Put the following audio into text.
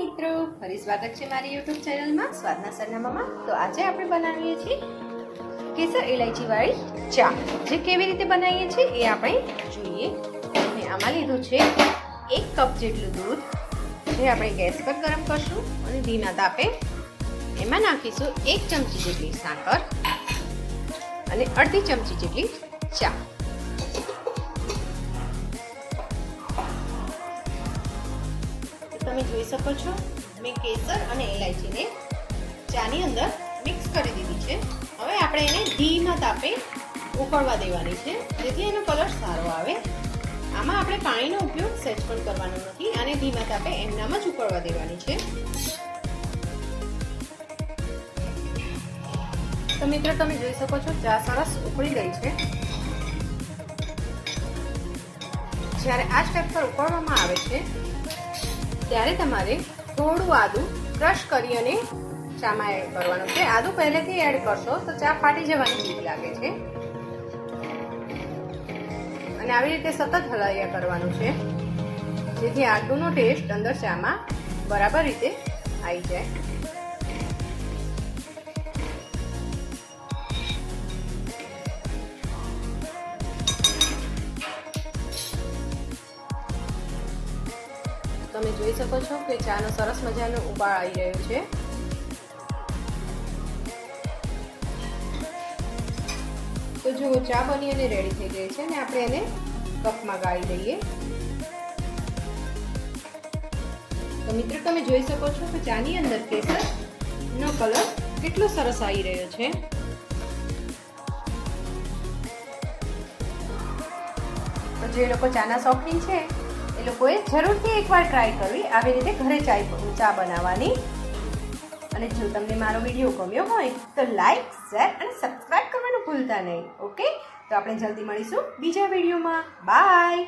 મિત્રો, ફરી સ્વાગત છે મારી YouTube ચેનલમાં સ્વાદના સરનામામાં। તો આજે આપણે બનાવીએ છીએ કેસર ઇલાયચી વાળી ચા। જે કેવી રીતે બનાવીએ છીએ એ આપણે જોઈએ। અને આમાં લીધું છે 1 કપ જેટલું દૂધ, જે આપણે ગેસ પર ગરમ કરશું અને ધીમા તાપે એમાં નાખીશું 1 ચમચી જેટલી સાકર અને અડધી ચમચી જેટલી ચા। તમે જોઈ શકો છો મેં કેસર અને ઇલાયચીને ચાની અંદર મિક્સ કરી દીધી છે। હવે આપણે એને ધીમા તાપે ઉકળવા દેવાની છે, જેથી એનો કલર સારો આવે। આમાં આપણે પાણીનો ઉપયોગ સહેજ પણ કરવાનો નથી, આને ધીમા તાપે એમનામ જ ઉકળવા દેવાની છે। તો મિત્રો તમે જોઈ શકો છો ચા સરસ ઉકળી ગઈ છે। જ્યારે આ સ્ટેપ પર ઉકળવામાં આવે છે ત્યારે તમારે થોડું આદું ક્રશ કરી અને ચામાં એડ કરવાનું છે। આદું પહેલેથી એડ કરશો તો ચા ફાટી જવાની બીક લાગે છે, અને આવી રીતે સતત હલાવ્યા કરવાનું છે, જેથી આદુનો ટેસ્ટ અંદર ચામાં બરાબર રીતે આવી જાય। તમે જોઈ શકો છો કે ચાનો સરસ મજાનો ઉબાળ આવી રહ્યો છે। તો જો ચા બની અને રેડી થઈ ગઈ છે, ને આપણે એને કપમાં ગાળી લઈએ। તો મિત્રો તમે જોઈ શકો છો કે ચાની અંદર કેસરનો કલર કેટલો સરસ આવી રહ્યો છે। તો જે લોકો ચાના શોખીન છે એ લોકોએ જરૂરથી એકવાર ટ્રાય કરવી આવી રીતે ઘરે ચા બનાવવાની। અને જો તમને મારો વિડીયો ગમ્યો હોય તો લાઈક, શેર અને સબસ્ક્રાઇબ કરવાનું ભૂલતા નહીં। ઓકે, તો આપણે જલ્દી મળીશું બીજા વિડીયોમાં। બાય।